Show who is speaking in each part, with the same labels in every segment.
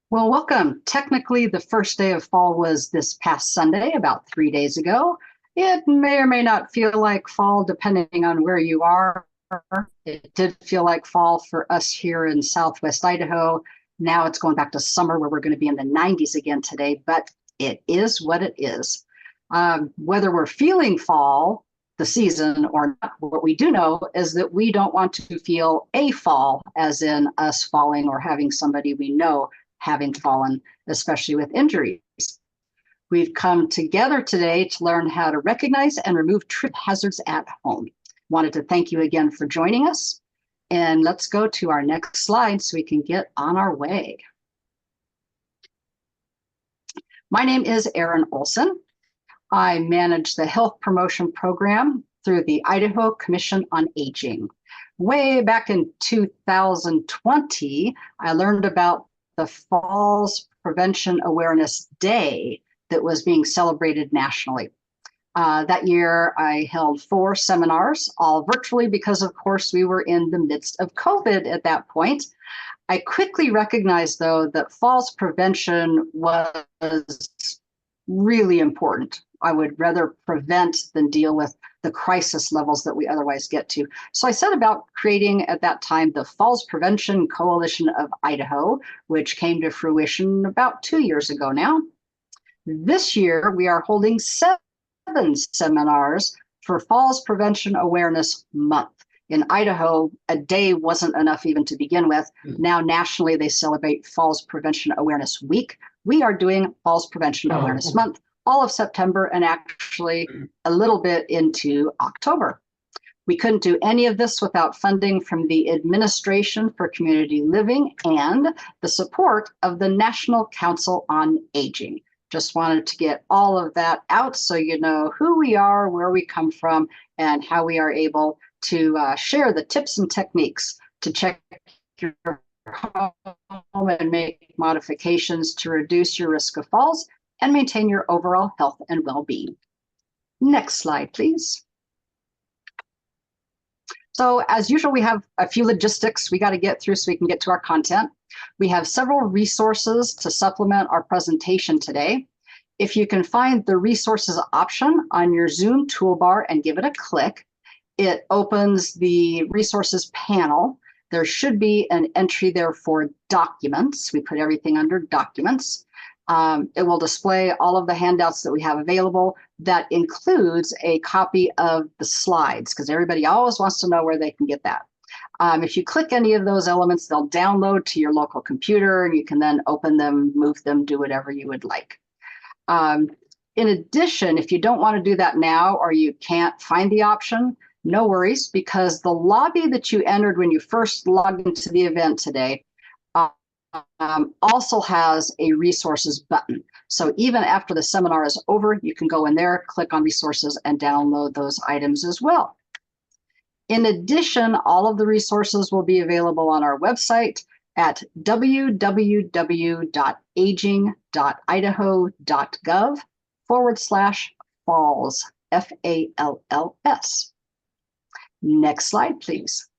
Speaker 1: Well, welcome. Technically, the first day of fall was this past Sunday, about 3 days ago. It may or may not feel like fall, depending on where you are. It did feel like fall for us here in Southwest Idaho. Now it's going back to summer where we're going to be in the 90s again today, but it is what it is. Whether we're feeling fall, the season, or not, what we do know is that we don't want to feel a fall, as in us falling or having somebody we know having fallen, especially with injuries. We've come together today to learn how to recognize and remove trip hazards at home. Wanted to thank you again for joining us. And let's go to our next slide so we can get on our way. My name is Erin Olson. I manage the health promotion program through the Idaho Commission on Aging. Way back in 2020, I learned about the Falls Prevention Awareness Day that was being celebrated nationally. That year, I held 4 seminars, all virtually because, of course, we were in the midst of COVID at that point. I quickly recognized, though, that falls prevention was really important. I would rather prevent than deal with the crisis levels that we otherwise get to. So I set about creating at that time the Falls Prevention Coalition of Idaho, which came to fruition about 2 years ago now. This year, we are holding 7 seminars for Falls Prevention Awareness Month. In Idaho, a day wasn't enough even to begin with. Now nationally, they celebrate Falls Prevention Awareness Week. We are doing Falls Prevention Awareness Month all of September and actually a little bit into October. We couldn't do any of this without funding from the Administration for Community Living and the support of the National Council on Aging. Just wanted to get all of that out so you know who we are, where we come from, and how we are able to share the tips and techniques to check your home and make modifications to reduce your risk of falls and maintain your overall health and well-being. Next slide, please. So as usual, we have a few logistics we got to get through so we can get to our content. We have several resources to supplement our presentation today. If you can find the resources option on your Zoom toolbar and give it a click, it opens the resources panel. There should be an entry there for documents. We put everything under documents. It will display all of the handouts that we have available. That includes a copy of the slides, because everybody always wants to know where they can get that. If you click any of those elements, they'll download to your local computer, and you can then open them, move them, do whatever you would like. In addition, if you don't want to do that now or you can't find the option, no worries, because the lobby that you entered when you first logged into the event today also has a resources button. So even after the seminar is over, you can go in there, click on resources, and download those items as well. In addition, all of the resources will be available on our website at www.aging.idaho.gov/falls, FALLS. Next slide, please.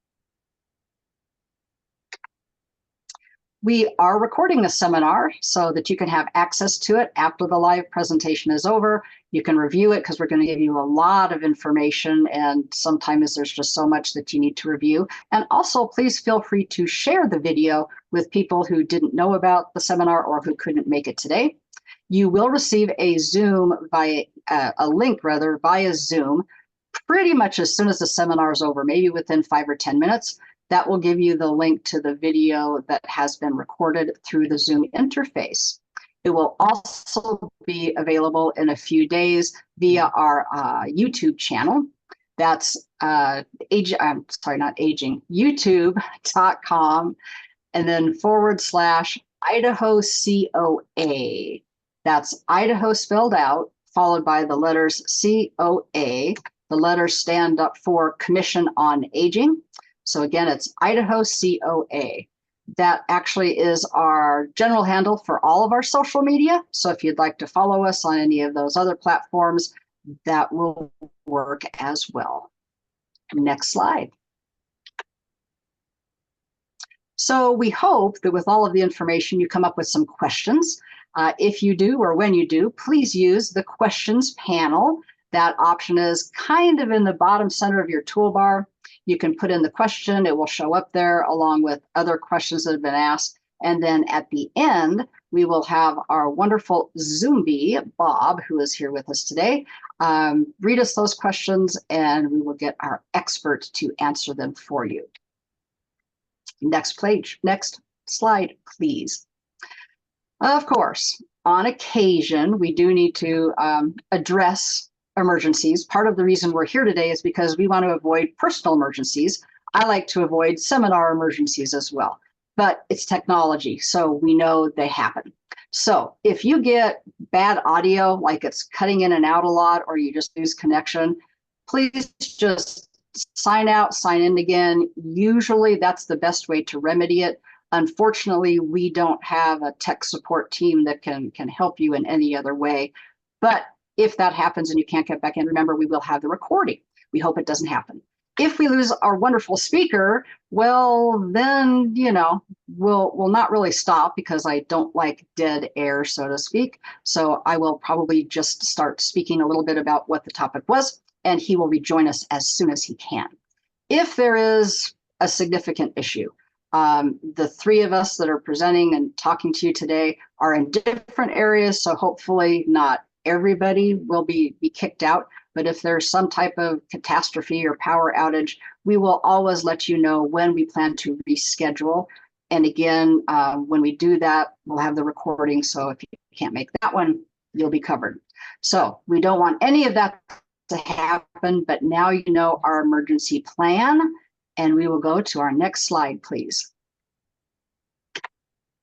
Speaker 1: We are recording the seminar so that you can have access to it after the live presentation is over. You can review it because we're going to give you a lot of information, and sometimes there's just so much that you need to review. And also, please feel free to share the video with people who didn't know about the seminar or who couldn't make it today. You will receive a link via Zoom pretty much as soon as the seminar is over, maybe within 5 or 10 minutes. That will give you the link to the video that has been recorded through the Zoom interface. It will also be available in a few days via our YouTube channel. That's youtube.com and then /Idaho COA. That's Idaho spelled out, followed by the letters COA. The letters stand up for Commission on Aging. So again, it's Idaho COA. That actually is our general handle for all of our social media. So if you'd like to follow us on any of those other platforms, that will work as well. Next slide. So we hope that with all of the information, you come up with some questions. If you do, or when you do, please use the questions panel. That option is kind of in the bottom center of your toolbar. You can put in the question, it will show up there along with other questions that have been asked. And then at the end, we will have our wonderful Zombie, Bob, who is here with us today, read us those questions, and we will get our expert to answer them for you. Next slide, please. Of course, on occasion, we do need to address emergencies. Part of the reason we're here today is because we want to avoid personal emergencies. I like to avoid seminar emergencies as well, but it's technology, so we know they happen. So if you get bad audio, like it's cutting in and out a lot, or you just lose connection, please just sign out, sign in again. Usually that's the best way to remedy it. Unfortunately, we don't have a tech support team that can help you in any other way. But if that happens and you can't get back in, remember, we will have the recording. We hope it doesn't happen. If we lose our wonderful speaker, well, then, you know, we'll not really stop, because I don't like dead air, so to speak. So I will probably just start speaking a little bit about what the topic was, and he will rejoin us as soon as he can. If there is a significant issue, the three of us that are presenting and talking to you today are in different areas, so hopefully not everybody will be kicked out. But if there's some type of catastrophe or power outage, we will always let you know when we plan to reschedule. And again, when we do that, we'll have the recording. So if you can't make that one, you'll be covered. So we don't want any of that to happen, but now you know our emergency plan, and we will go to our next slide, please.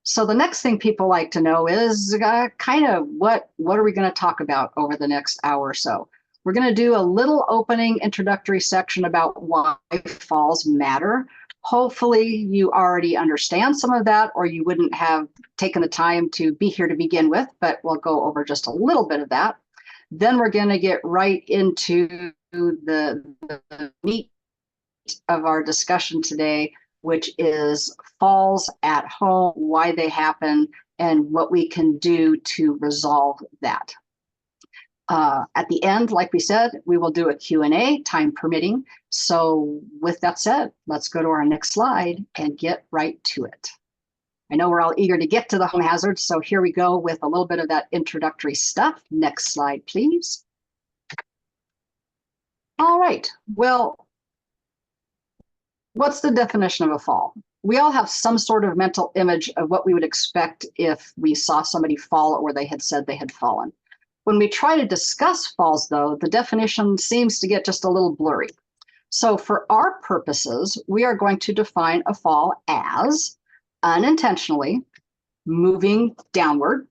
Speaker 1: So the next thing people like to know is kind of what are we going to talk about over the next hour or so. We're going to do a little opening introductory section about why falls matter. Hopefully you already understand some of that, or you wouldn't have taken the time to be here to begin with, but we'll go over just a little bit of that. Then we're going to get right into the meat of our discussion today, which is falls at home, why they happen, and what we can do to resolve that. At the end, like we said, we will do a Q&A, time permitting. So with that said, let's go to our next slide and get right to it. I know we're all eager to get to the home hazards, so here we go with a little bit of that introductory stuff. Next slide, please. All right, well, what's the definition of a fall? We all have some sort of mental image of what we would expect if we saw somebody fall or they had said they had fallen. When we try to discuss falls, though, the definition seems to get just a little blurry. So for our purposes, we are going to define a fall as unintentionally moving downward,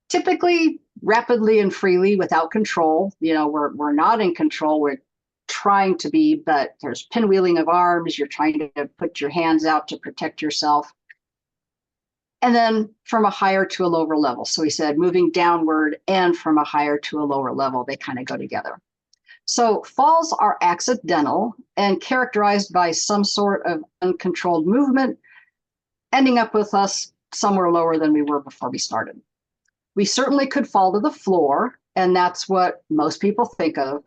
Speaker 1: typically rapidly and freely without control. You know, we're not in control, we're trying to be, but there's pinwheeling of arms, you're trying to put your hands out to protect yourself. And then from a higher to a lower level. So he said moving downward and from a higher to a lower level, they kind of go together. So falls are accidental and characterized by some sort of uncontrolled movement, ending up with us somewhere lower than we were before we started. We certainly could fall to the floor, and that's what most people think of,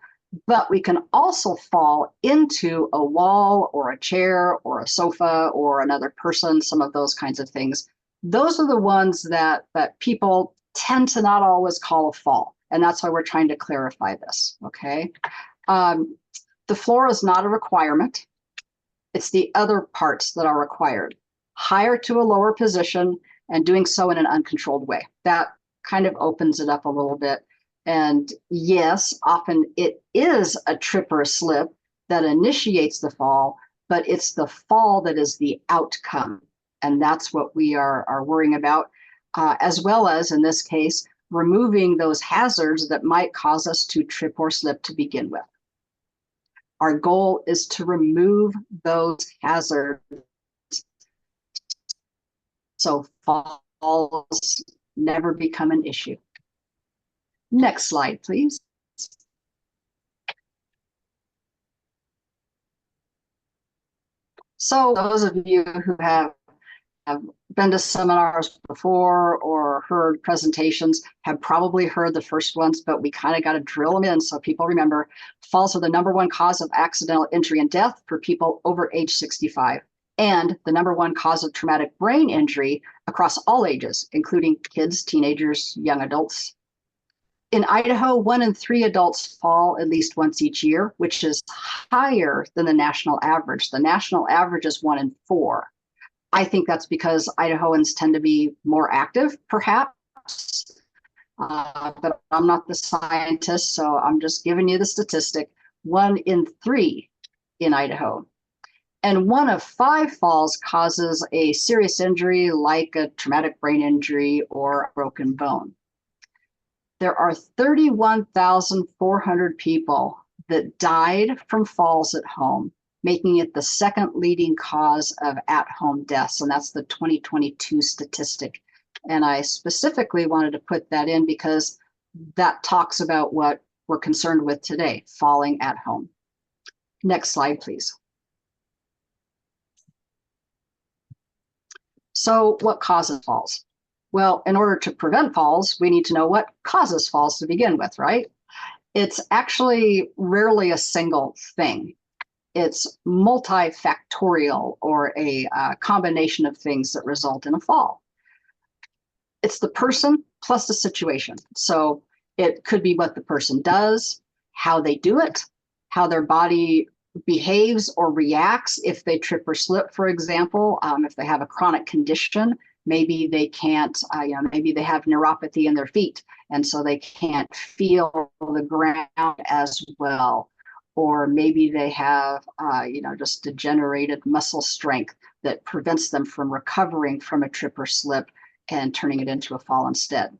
Speaker 1: but we can also fall into a wall or a chair or a sofa or another person, some of those kinds of things. Those are the ones that people tend to not always call a fall, and that's why we're trying to clarify this, okay? The floor is not a requirement. It's the other parts that are required. Higher to a lower position and doing so in an uncontrolled way. That kind of opens it up a little bit. And yes, often it is a trip or a slip that initiates the fall, but it's the fall that is the outcome. And that's what we are worrying about, as well as, in this case, removing those hazards that might cause us to trip or slip to begin with. Our goal is to remove those hazards so falls never become an issue. Next slide, please. So those of you who have been to seminars before or heard presentations have probably heard the first ones, but we kind of got to drill them in so people remember. Falls are the #1 cause of accidental injury and death for people over age 65, and the #1 cause of traumatic brain injury across all ages, including kids, teenagers, young adults. In Idaho, 1 in 3 adults fall at least once each year, which is higher than the national average. The national average is 1 in 4. I think that's because Idahoans tend to be more active, perhaps, but I'm not the scientist, so I'm just giving you the statistic. 1 in 3 in Idaho. And 1 of 5 falls causes a serious injury like a traumatic brain injury or a broken bone. There are 31,400 people that died from falls at home, making it the 2nd leading cause of at-home deaths, and that's the 2022 statistic. And I specifically wanted to put that in because that talks about what we're concerned with today, falling at home. Next slide, please. So what causes falls? Well, in order to prevent falls, we need to know what causes falls to begin with, right? It's actually rarely a single thing. It's multifactorial, or a combination of things that result in a fall. It's the person plus the situation. So it could be what the person does, how they do it, how their body behaves or reacts if they trip or slip, for example. If they have a chronic condition, maybe they can't, maybe they have neuropathy in their feet, and so they can't feel the ground as well. Or maybe they have, just degenerated muscle strength that prevents them from recovering from a trip or slip and turning it into a fall instead.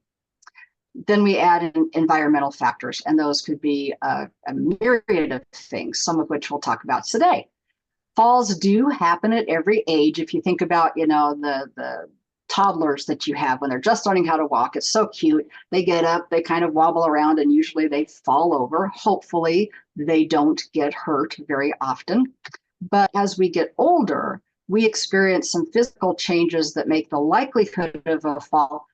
Speaker 1: Then we add in environmental factors, and those could be a myriad of things, some of which we'll talk about today. Falls do happen at every age. If you think about, the toddlers that you have when they're just learning how to walk, it's so cute. They get up, they kind of wobble around, and usually they fall over. Hopefully, they don't get hurt very often. But as we get older, we experience some physical changes that make the likelihood of a fall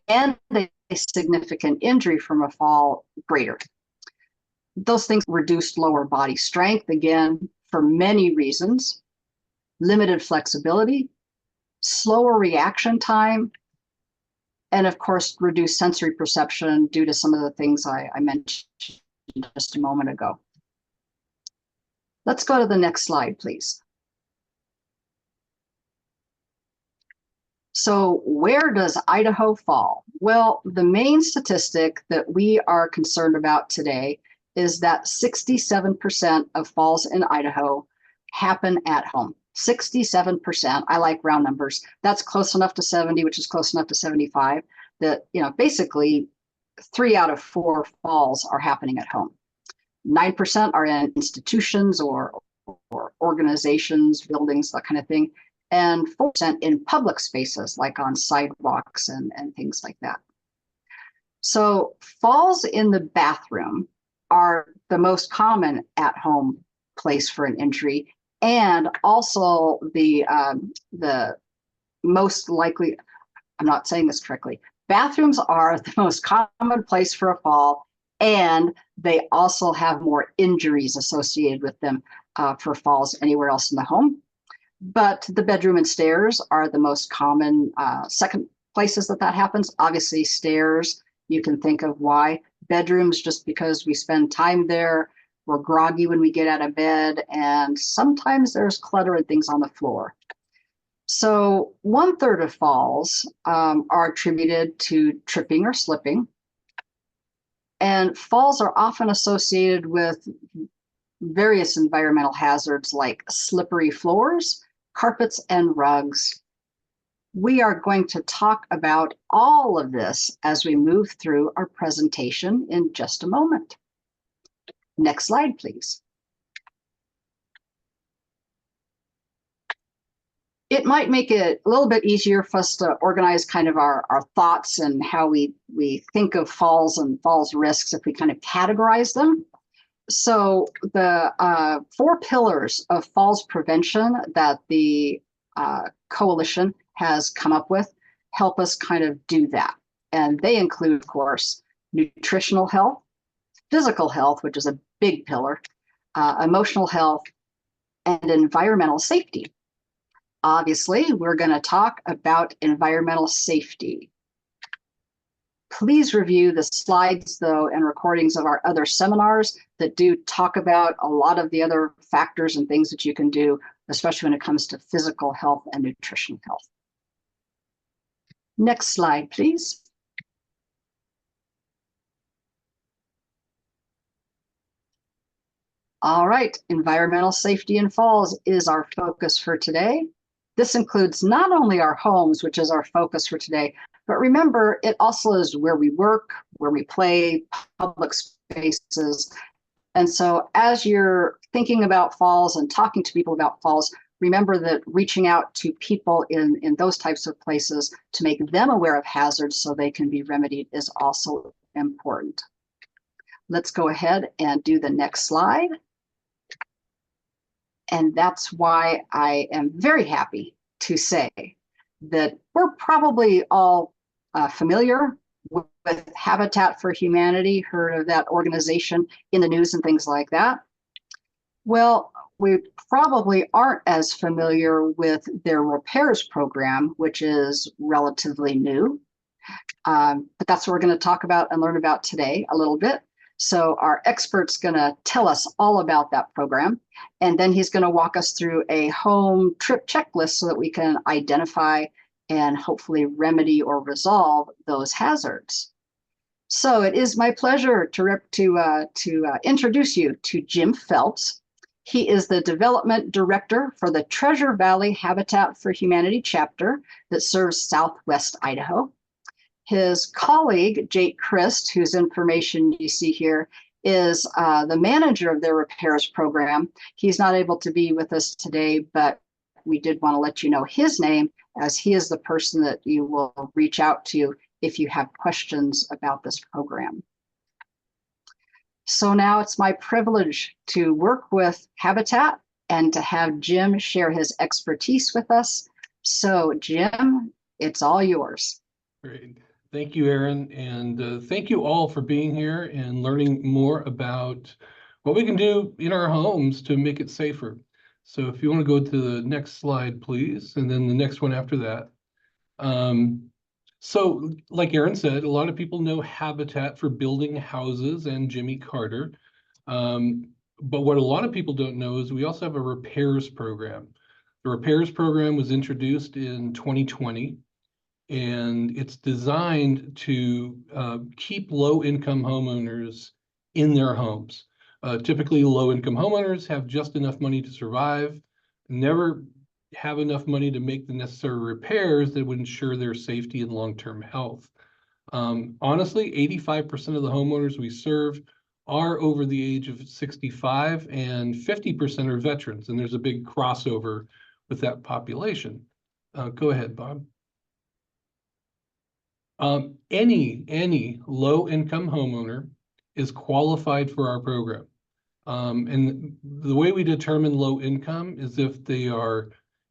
Speaker 1: and a significant injury from a fall greater. Those things: reduced lower body strength, again, for many reasons, limited flexibility, slower reaction time, and of course, reduced sensory perception due to some of the things I mentioned just a moment ago. Let's go to the next slide, please. So where does Idaho fall? Well, the main statistic that we are concerned about today is that 67% of falls in Idaho happen at home. 67%. I like round numbers. That's close enough to 70, which is close enough to 75, that, basically 3 out of 4 falls are happening at home. 9% are in institutions or organizations, buildings, that kind of thing. And 4% in public spaces, like on sidewalks and things like that. So falls in the bathroom are the most common at-home place for an injury, and also the most likely, I'm not saying this correctly, bathrooms are the most common place for a fall, and they also have more injuries associated with them for falls anywhere else in the home. But the bedroom and stairs are the most common second places that happens. Obviously, stairs, you can think of why. Bedrooms, just because we spend time there, we're groggy when we get out of bed, and sometimes there's clutter and things on the floor. So 1/3 of falls are attributed to tripping or slipping. And falls are often associated with various environmental hazards like slippery floors, carpets, and rugs. We are going to talk about all of this as we move through our presentation in just a moment. Next slide, please. It might make it a little bit easier for us to organize kind of our thoughts and how we think of falls and falls risks if we kind of categorize them. So the four pillars of falls prevention that the coalition has come up with help us kind of do that. And they include, of course, nutritional health, physical health, which is a big pillar, emotional health, and environmental safety. Obviously, we're going to talk about environmental safety. Please review the slides, though, and recordings of our other seminars that do talk about a lot of the other factors and things that you can do, especially when it comes to physical health and nutritional health. Next slide, please. All right, environmental safety in falls is our focus for today. This includes not only our homes, which is our focus for today, but remember, it also is where we work, where we play, public spaces. And so as you're thinking about falls and talking to people about falls, remember that reaching out to people in those types of places to make them aware of hazards so they can be remedied is also important. Let's go ahead and do the next slide. And that's why I am very happy to say that we're probably all familiar with Habitat for Humanity, heard of that organization in the news and things like that. Well, we probably aren't as familiar with their repairs program, which is relatively new. But that's what we're going to talk about and learn about today a little bit. So our expert's going to tell us all about that program, and then he's going to walk us through a home trip checklist so that we can identify and hopefully remedy or resolve those hazards. So it is my pleasure to introduce you to Jim Phelps. He is the development director for the Treasure Valley Habitat for Humanity chapter that serves Southwest Idaho. His colleague, Jake Christ, whose information you see here, is the manager of their repairs program. He's not able to be with us today, but we did want to let you know his name, as he is the person that you will reach out to if you have questions about this program. So now it's my privilege to work with Habitat and to have Jim share his expertise with us. So Jim, it's all yours.
Speaker 2: Great. Thank you, Erin, and thank you all for being here and learning more about what we can do in our homes to make it safer. So if you want to go to the next slide, please, and then the next one after that. So like Erin said, a lot of people know Habitat for Building Houses and Jimmy Carter. But what a lot of people don't know is we also have a repairs program. The repairs program was introduced in 2020. And it's designed to keep low-income homeowners in their homes. Typically, low-income homeowners have just enough money to survive, never have enough money to make the necessary repairs that would ensure their safety and long-term health. Honestly, 85% of the homeowners we serve are over the age of 65, and 50% are veterans, and there's a big crossover with that population. Go ahead, Bob. Any low-income homeowner is qualified for our program. And the way we determine low income is if the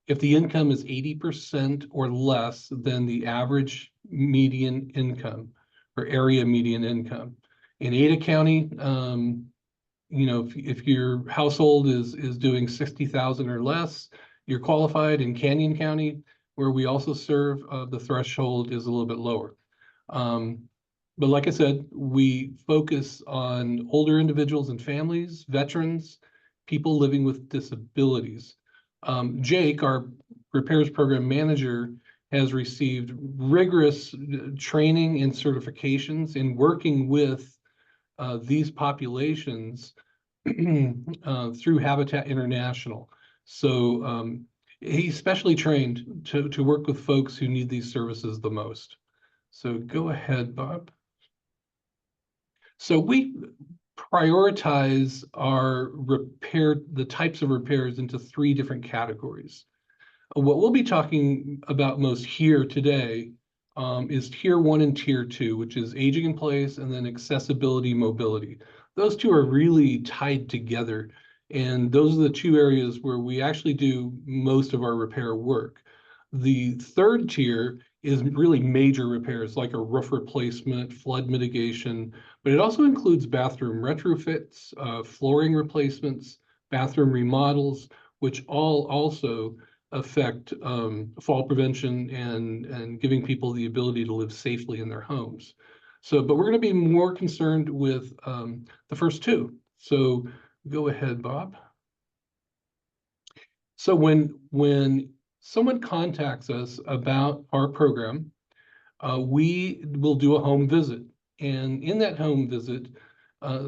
Speaker 2: income is 80% or less than the average median income or area median income. In Ada County, you know, if your household is doing 60,000 or less, you're qualified. In Canyon County, where we also serve, the threshold is a little bit lower. But like I said, we focus on older individuals and families, veterans, people living with disabilities. Jake, our repairs program manager, has received rigorous training and certifications in working with these populations through Habitat International. So he's specially trained to work with folks who need these services the most. So go ahead, Bob. So we prioritize the types of repairs into 3 different categories. What we'll be talking about most here today is Tier 1 and Tier 2, which is aging in place and then accessibility, mobility. those two are really tied together. And those are the two areas where we actually do most of our repair work. The third tier is really major repairs like a roof replacement, flood mitigation, but it also includes bathroom retrofits, flooring replacements, bathroom remodels, which all also affect fall prevention and giving people the ability to live safely in their homes. So, but we're going to be more concerned with the first two. So go ahead, Bob. So when someone contacts us about our program, we will do a home visit. And in that home visit,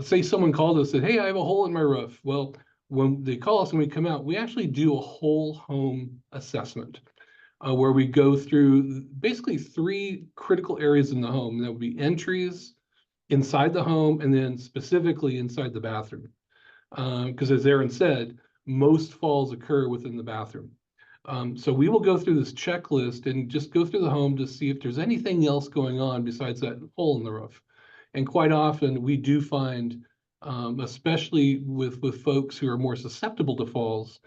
Speaker 2: say someone called us and said, hey, I have a hole in my roof. Well, when they call us and we come out, we actually do a whole home assessment where we go through basically 3 critical areas in the home. That would be entries, inside the home, and then specifically inside the bathroom. Because as Aaron said, most falls occur within the bathroom. So we will go through this checklist and just go through the home to see if there's anything else going on besides that hole in the roof. And quite often we do find, especially with folks who are more susceptible to falls,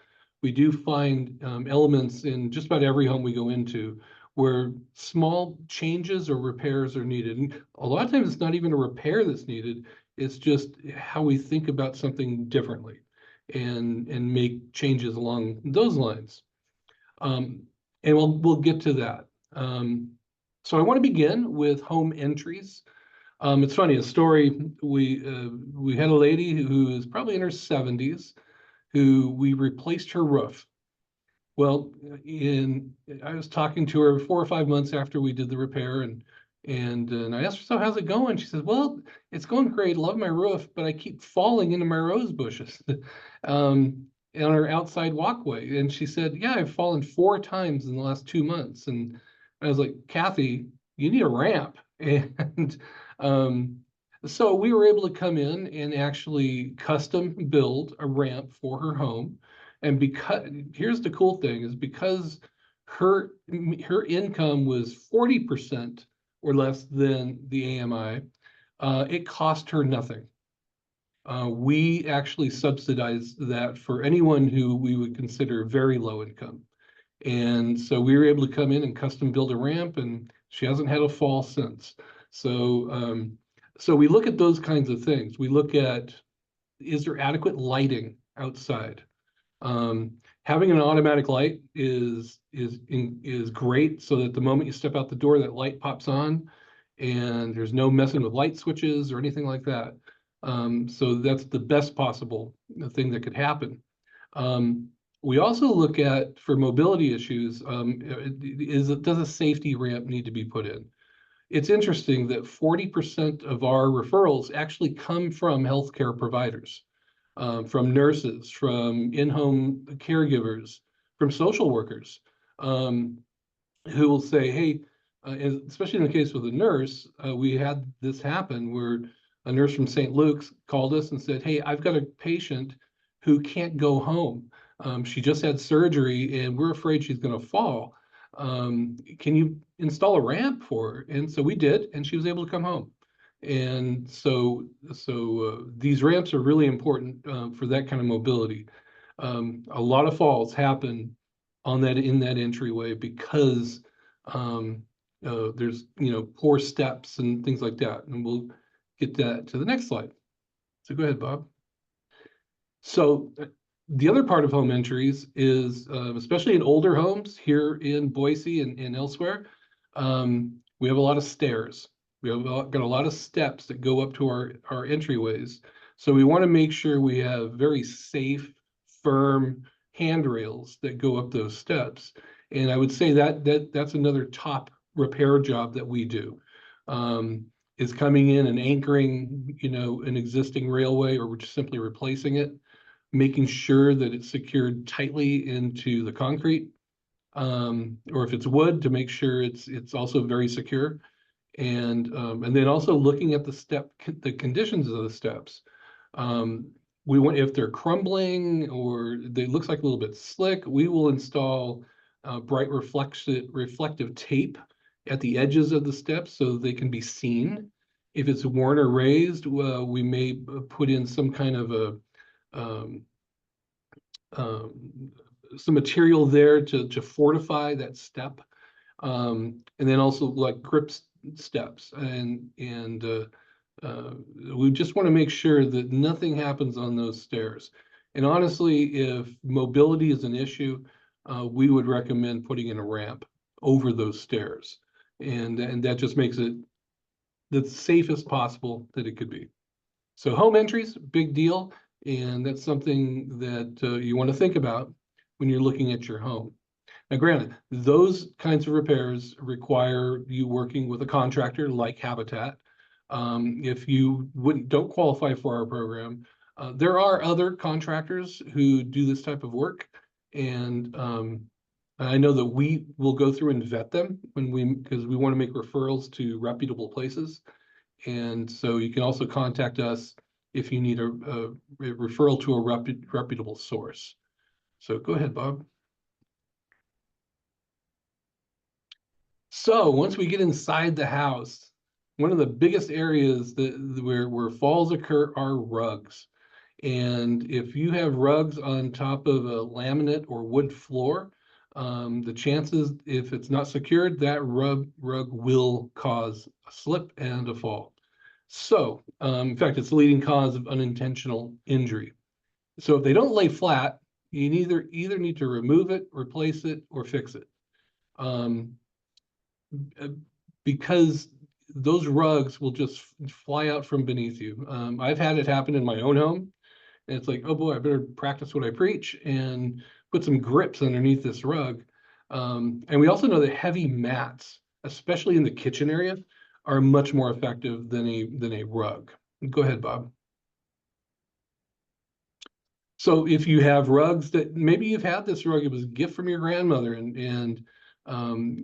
Speaker 2: we do find elements in just about every home we go into where small changes or repairs are needed. And a lot of times it's not even a repair that's needed, it's just how we think about something differently and make changes along those lines. And we'll get to that. So I want to begin with home entries. It's funny, a story, we had a lady who is probably in her 70s who we replaced her roof. Well, I was talking to her 4 or 5 months after we did the repair, and I asked her, so how's it going? She says, well, it's going great. Love my roof, but I keep falling into my rose bushes on our outside walkway. And she said, yeah, I've fallen 4 times in the last 2 months. And I was like, Kathy, you need a ramp. And so we were able to come in and actually custom build a ramp for her home. And because here's the cool thing is because her income was 40% or less than the AMI, it cost her nothing. We actually subsidize that for anyone who we would consider very low income. And so we were able to come in and custom build a ramp, and she hasn't had a fall since. So, so we look at those kinds of things. We look at, is there adequate lighting outside? Having an automatic light is great, so that the moment you step out the door, that light pops on, and there's no messing with light switches or anything like that. So that's the best possible thing that could happen. We also look at, for mobility issues, does a safety ramp need to be put in? It's interesting that 40% of our referrals actually come from healthcare providers. From nurses, from in-home caregivers, from social workers, who will say, hey, especially in the case with a nurse, we had this happen where a nurse from St. Luke's called us and said, hey, I've got a patient who can't go home. She just had surgery and we're afraid she's going to fall. Can you install a ramp for her? And so we did, and she was able to come home. And so these ramps are really important for that kind of mobility. A lot of falls happen in that entryway because there's poor steps and things like that. And we'll get that to the next slide. So go ahead, Bob. So the other part of home entries is, especially in older homes here in Boise and elsewhere, we have a lot of stairs. We have got a lot of steps that go up to our entryways. So we want to make sure we have very safe, firm handrails that go up those steps. And I would say that's another top repair job that we do, is coming in and anchoring, an existing railway, or we're just simply replacing it, making sure that it's secured tightly into the concrete, or if it's wood, to make sure it's also very secure. And then also looking at the conditions of the steps. We want, if they're crumbling or they looks like a little bit slick, we will install bright reflective tape at the edges of the steps so they can be seen. If it's worn or raised, we may put in some kind of a um, some material there to fortify that step, and then also like grip steps, and we just want to make sure that nothing happens on those stairs. And honestly, if mobility is an issue, we would recommend putting in a ramp over those stairs, and that just makes it the safest possible that it could be. So home entries, big deal, and that's something that you want to think about when you're looking at your home. Now, granted, those kinds of repairs require you working with a contractor like Habitat. If you don't qualify for our program, there are other contractors who do this type of work, and I know that we will go through and vet them because we want to make referrals to reputable places. And so you can also contact us if you need a referral to a reputable source. So go ahead, Bob. So once we get inside the house, one of the biggest areas where falls occur are rugs. And if you have rugs on top of a laminate or wood floor, the chances, if it's not secured, that rug will cause a slip and a fall. So, in fact, it's the leading cause of unintentional injury. So if they don't lay flat, you either need to remove it, replace it, or fix it. Because those rugs will just fly out from beneath you. I've had it happen in my own home. And it's like, oh boy, I better practice what I preach and put some grips underneath this rug. And we also know that heavy mats, especially in the kitchen area, are much more effective than a rug. Go ahead, Bob. So if you have rugs that maybe you've had this rug, it was a gift from your grandmother, and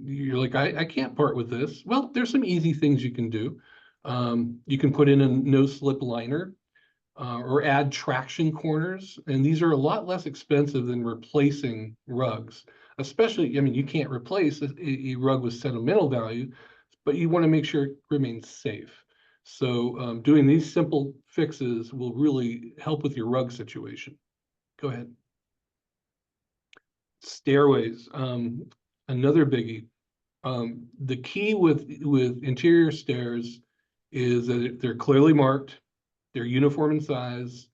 Speaker 2: you're like, I can't part with this. Well, there's some easy things you can do. You can put in a no-slip liner. Or add traction corners. And these are a lot less expensive than replacing rugs. Especially, I mean, you can't replace a rug with sentimental value, but you want to make sure it remains safe. So doing these simple fixes will really help with your rug situation. Go ahead. Stairways, another biggie. The key with interior stairs is that they're clearly marked, they're uniform in size,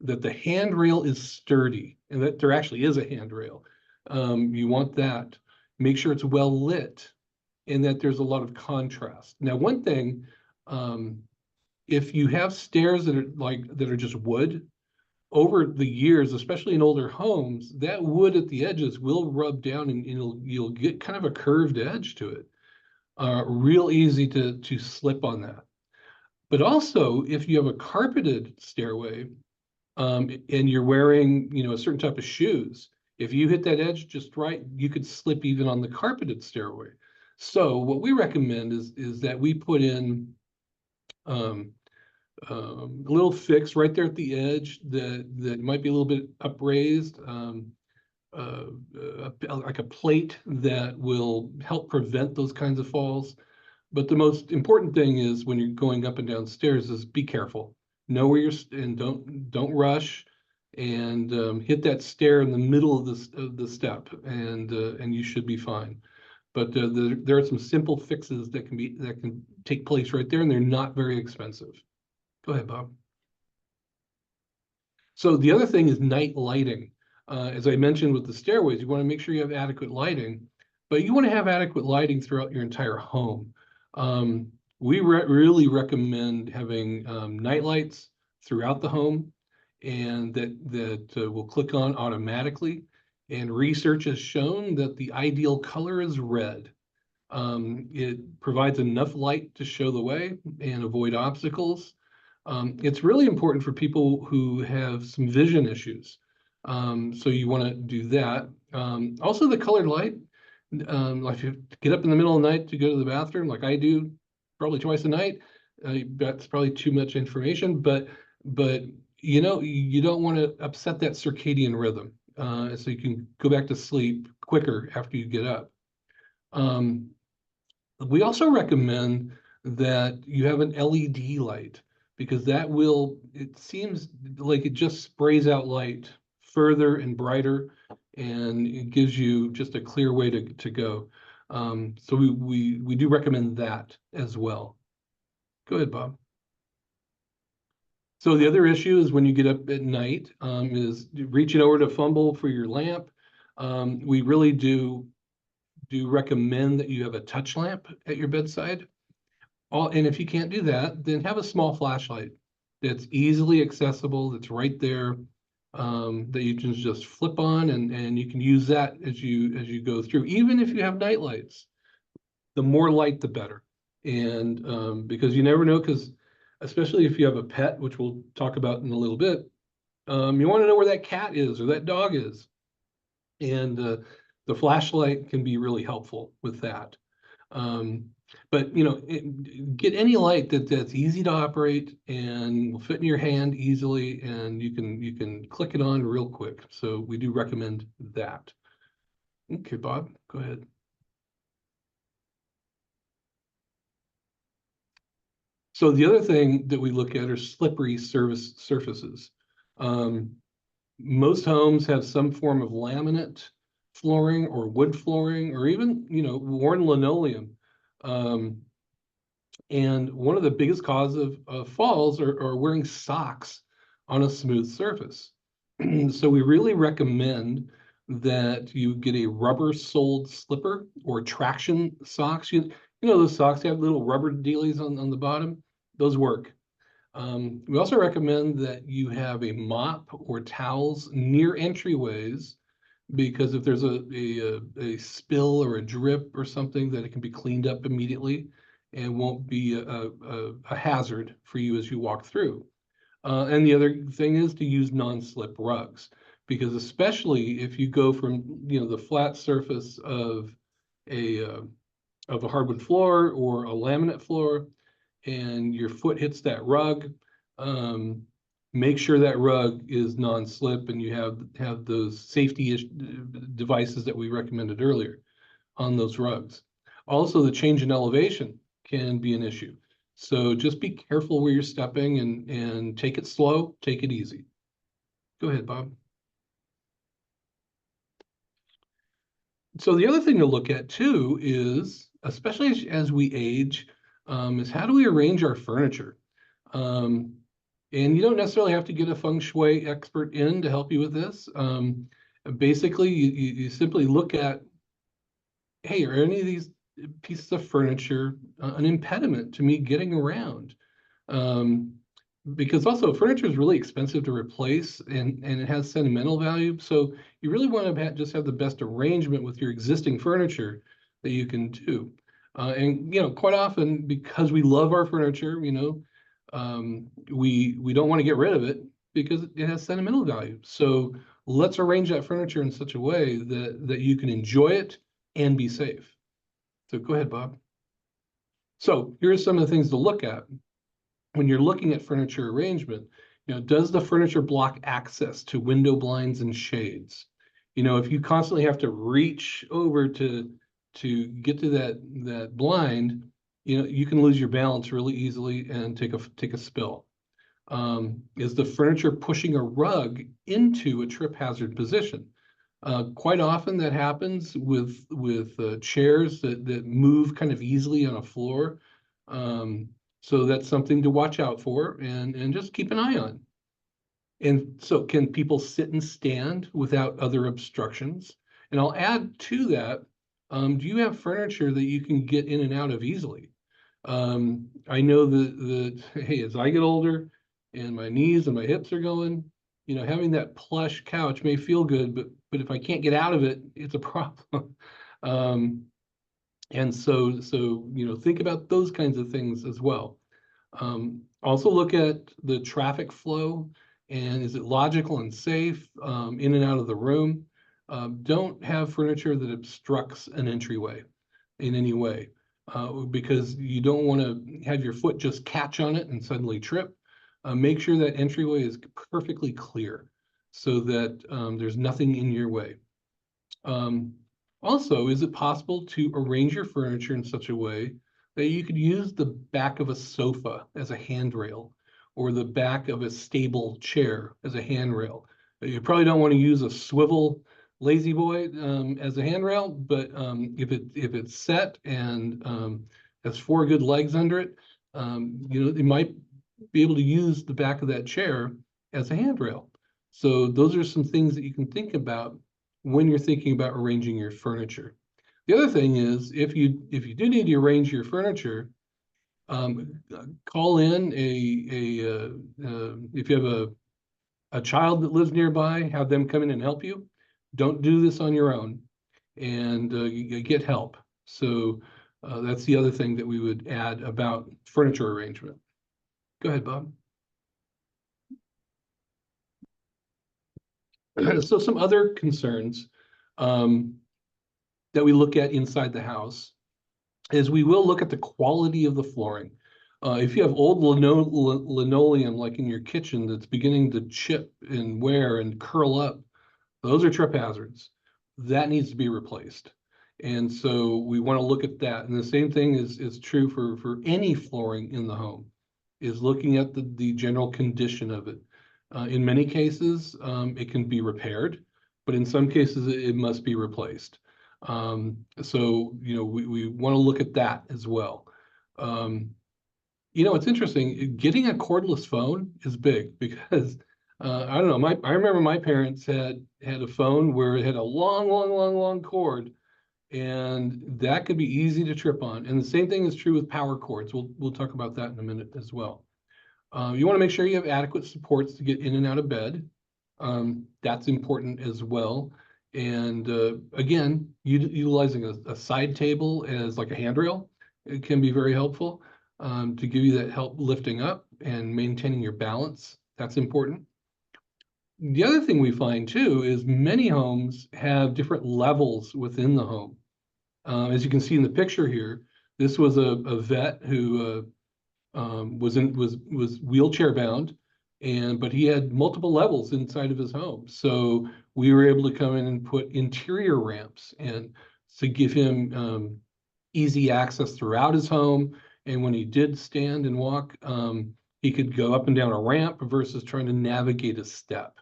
Speaker 2: that the handrail is sturdy, and that there actually is a handrail. You want that. Make sure it's well lit, and that there's a lot of contrast. Now, one thing, if you have stairs that are just wood, over the years, especially in older homes, that wood at the edges will rub down, and you'll get kind of a curved edge to it. Real easy to slip on that. But also, if you have a carpeted stairway, and you're wearing, a certain type of shoes, if you hit that edge just right, you could slip even on the carpeted stairway. So what we recommend is that we put in a little fix right there at the edge that might be a little bit upraised, like a plate that will help prevent those kinds of falls. But the most important thing is when you're going up and down stairs is be careful. Know where you're, and don't rush, and hit that stair in the middle of the step, and you should be fine. But there are some simple fixes that can take place right there, and they're not very expensive. Go ahead, Bob. So the other thing is night lighting. As I mentioned with the stairways, you want to make sure you have adequate lighting, but you want to have adequate lighting throughout your entire home. We really recommend having night lights throughout the home, and that will click on automatically. And research has shown that the ideal color is red. It provides enough light to show the way and avoid obstacles. It's really important for people who have some vision issues. So you want to do that. Also, the colored light. Like if you get up in the middle of the night to go to the bathroom, like I do, probably twice a night, that's probably too much information. But you don't want to upset that circadian rhythm, so you can go back to sleep quicker after you get up. We also recommend that you have an LED light, because it seems like it just sprays out light further and brighter, and it gives you just a clear way to go. So we do recommend that as well. Go ahead, Bob. So the other issue is when you get up at night, is reaching over to fumble for your lamp. We really do recommend that you have a touch lamp at your bedside. And if you can't do that, then have a small flashlight that's easily accessible, that's right there, that you can just flip on, and you can use that as you go through. Even if you have night lights, the more light, the better. And because you never know, because especially if you have a pet, which we'll talk about in a little bit, you want to know where that cat is or that dog is. And the flashlight can be really helpful with that. But get any light that's easy to operate and will fit in your hand easily, and you can click it on real quick. So we do recommend that. Okay, Bob, go ahead. So the other thing that we look at are slippery surfaces. Most homes have some form of laminate flooring or wood flooring, or even worn linoleum. And one of the biggest causes of falls are wearing socks on a smooth surface. So we really recommend that you get a rubber-soled slipper or traction socks. You know those socks have little rubber dealies on the bottom? Those work. We also recommend that you have a mop or towels near entryways, because if there's a spill or a drip or something, that it can be cleaned up immediately and won't be a hazard for you as you walk through. And the other thing is to use non-slip rugs, because especially if you go from the flat surface of a hardwood floor or a laminate floor, and your foot hits that rug, make sure that rug is non-slip, and you have those safety devices that we recommended earlier on those rugs. Also, the change in elevation can be an issue. So just be careful where you're stepping, and take it slow, take it easy. Go ahead, Bob. So the other thing to look at too is, especially as we age, is how do we arrange our furniture? And you don't necessarily have to get a feng shui expert in to help you with this. Basically, you simply look at, hey, are any of these pieces of furniture an impediment to me getting around? Because also furniture is really expensive to replace, and it has sentimental value. So you really want to just have the best arrangement with your existing furniture that you can do. And quite often, because we love our furniture, we don't want to get rid of it because it has sentimental value. So let's arrange that furniture in such a way that you can enjoy it and be safe. So go ahead, Bob. So here are some of the things to look at when you're looking at furniture arrangement. Does the furniture block access to window blinds and shades? If you constantly have to reach over to get to that blind, you can lose your balance really easily and take a spill. Is the furniture pushing a rug into a trip hazard position? Quite often that happens with chairs that move kind of easily on a floor. So that's something to watch out for, and just keep an eye on. And so, can people sit and stand without other obstructions? And I'll add to that, do you have furniture that you can get in and out of easily? I know that hey, as I get older and my knees and my hips are going, having that plush couch may feel good, but if I can't get out of it, it's a problem. And so think about those kinds of things as well. Also look at the traffic flow, and is it logical and safe in and out of the room? Don't have furniture that obstructs an entryway in any way, because you don't want to have your foot just catch on it and suddenly trip. Make sure that entryway is perfectly clear so that there's nothing in your way. Also, is it possible to arrange your furniture in such a way You could use the back of a sofa as a handrail, or the back of a stable chair as a handrail. You probably don't want to use a swivel lazy boy as a handrail, but if it's set and has 4 good legs under it, you might be able to use the back of that chair as a handrail. So those are some things that you can think about when you're thinking about arranging your furniture. The other thing is, if you do need to arrange your furniture, call in if you have a child that lives nearby, have them come in and help you. Don't do this on your own, and you get help. So that's the other thing that we would add about furniture arrangement. Go ahead, Bob. So some other concerns that we look at inside the house is we will look at the quality of the flooring. If you have old linoleum, like in your kitchen, that's beginning to chip and wear and curl up, those are trip hazards. That needs to be replaced. And so we want to look at that. And the same thing is true for any flooring in the home, is looking at the general condition of it. In many cases, it can be repaired, but in some cases it must be replaced. So, we want to look at that as well. It's interesting, getting a cordless phone is big because I don't know, I remember my parents had a phone where it had a long cord, and that could be easy to trip on. And the same thing is true with power cords. We'll talk about that in a minute as well. You want to make sure you have adequate supports to get in and out of bed. That's important as well. And again, utilizing a side table as like a handrail, it can be very helpful to give you that help lifting up and maintaining your balance. That's important. The other thing we find too is many homes have different levels within the home. As you can see in the picture here, this was a vet who was wheelchair bound, but he had multiple levels inside of his home. So we were able to come in and put interior ramps and to give him easy access throughout his home. And when he did stand and walk, he could go up and down a ramp versus trying to navigate a step.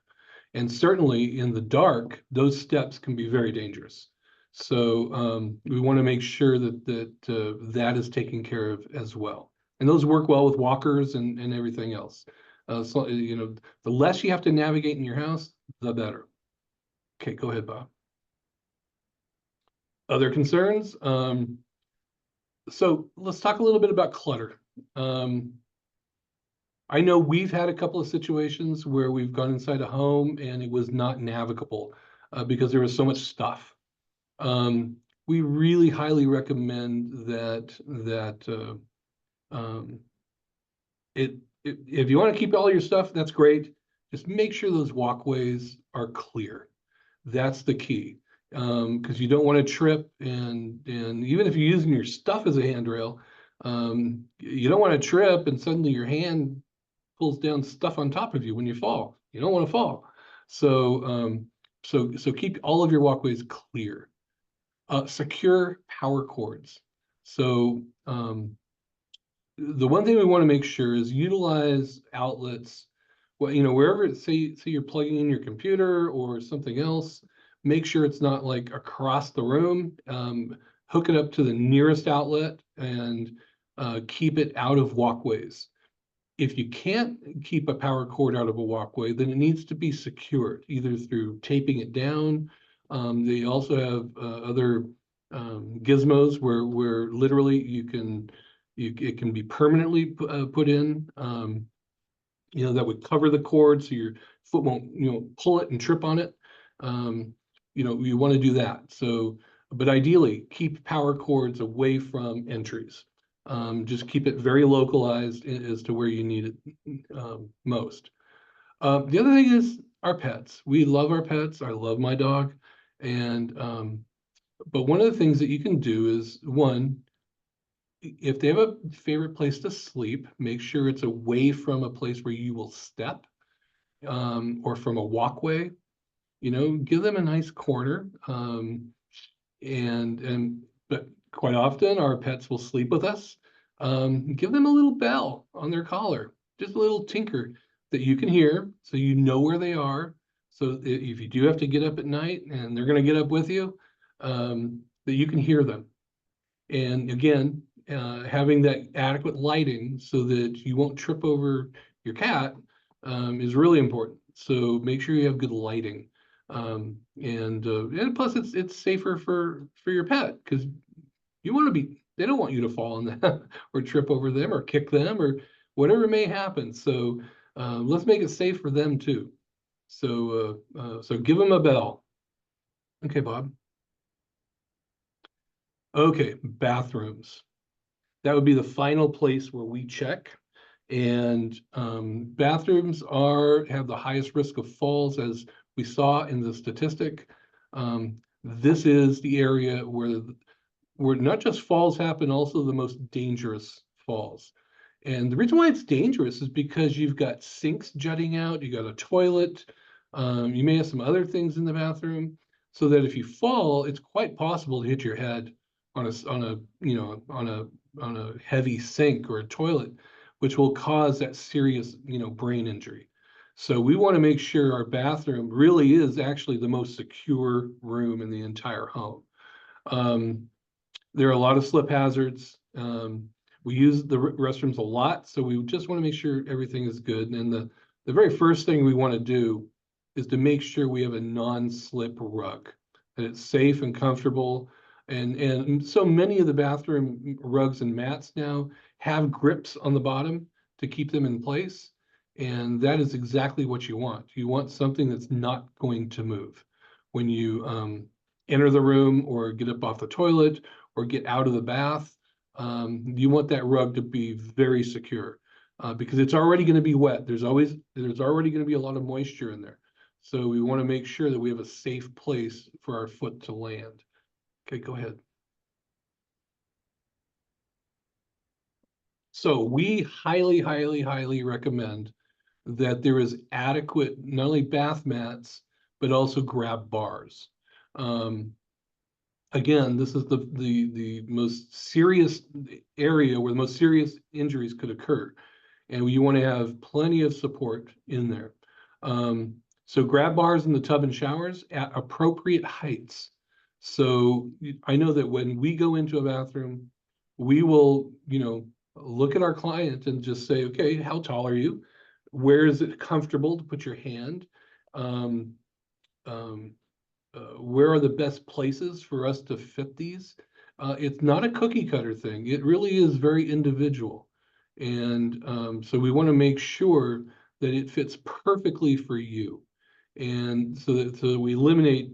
Speaker 2: And certainly in the dark, those steps can be very dangerous. So we want to make sure that is taken care of as well. And those work well with walkers and everything else. So, the less you have to navigate in your house, the better. Okay, go ahead, Bob. Other concerns? So let's talk a little bit about clutter. I know we've had a couple of situations where we've gone inside a home and it was not navigable because there was so much stuff. We really highly recommend that if you want to keep all your stuff, that's great. Just make sure those walkways are clear. That's the key, because you don't want to trip, and even if you're using your stuff as a handrail, you don't want to trip and suddenly your hand pulls down stuff on top of you when you fall. You don't want to fall. So so keep all of your walkways clear. Secure power cords. So the one thing we want to make sure is utilize outlets. Well, wherever, say you're plugging in your computer or something else, make sure it's not like across the room. Hook it up to the nearest outlet and keep it out of walkways. If you can't keep a power cord out of a walkway, then it needs to be secured, either through taping it down. They also have other gizmos where literally it can be permanently put in. That would cover the cord so your foot won't pull it and trip on it. You want to do that. So, but ideally, keep power cords away from entries. Just keep it very localized as to where you need it most. The other thing is our pets. We love our pets. I love my dog. And but one of the things that you can do is, one, if they have a favorite place to sleep, make sure it's away from a place where you will step or from a walkway. Give them a nice corner. But quite often our pets will sleep with us. Give them a little bell on their collar, just a little tinker that you can hear, so you know where they are. So if you do have to get up at night and they're going to get up with you, that you can hear them. And again, having that adequate lighting so that you won't trip over your cat is really important. So make sure you have good lighting. And plus it's safer for your pet, because you want to be, they don't want you to fall on them or trip over them or kick them or whatever may happen. So let's make it safe for them too. So so give them a bell. Okay, Bob. Okay, bathrooms. That would be the final place where we check. And bathrooms have the highest risk of falls, as we saw in the statistic. This is the area where not just falls happen, also the most dangerous falls. And the reason why it's dangerous is because you've got sinks jutting out, you got a toilet, you may have some other things in the bathroom, so that if you fall, it's quite possible to hit your head on a heavy sink or a toilet, which will cause that serious, brain injury. So we want to make sure our bathroom really is actually the most secure room in the entire home. There are a lot of slip hazards. We use the restrooms a lot, so we just want to make sure everything is good. And the very first thing we want to do is to make sure we have a non-slip rug, that it's safe and comfortable. And so many of the bathroom rugs and mats now have grips on the bottom to keep them in place. And that is exactly what you want. You want something that's not going to move when you enter the room or get up off the toilet or get out of the bath. You want that rug to be very secure because it's already going to be wet. There's already going to be a lot of moisture in there. So we want to make sure that we have a safe place for our foot to land. Okay, go ahead. So we highly, highly, highly recommend that there is adequate, not only bath mats, but also grab bars. Again, this is the most serious area where the most serious injuries could occur. And you want to have plenty of support in there. So grab bars in the tub and showers at appropriate heights. So I know that when we go into a bathroom, we will, look at our client and just say, okay, how tall are you? Where is it comfortable to put your hand? Where are the best places for us to fit these? It's not a cookie cutter thing. It really is very individual. And so we want to make sure that it fits perfectly for you. And so we eliminate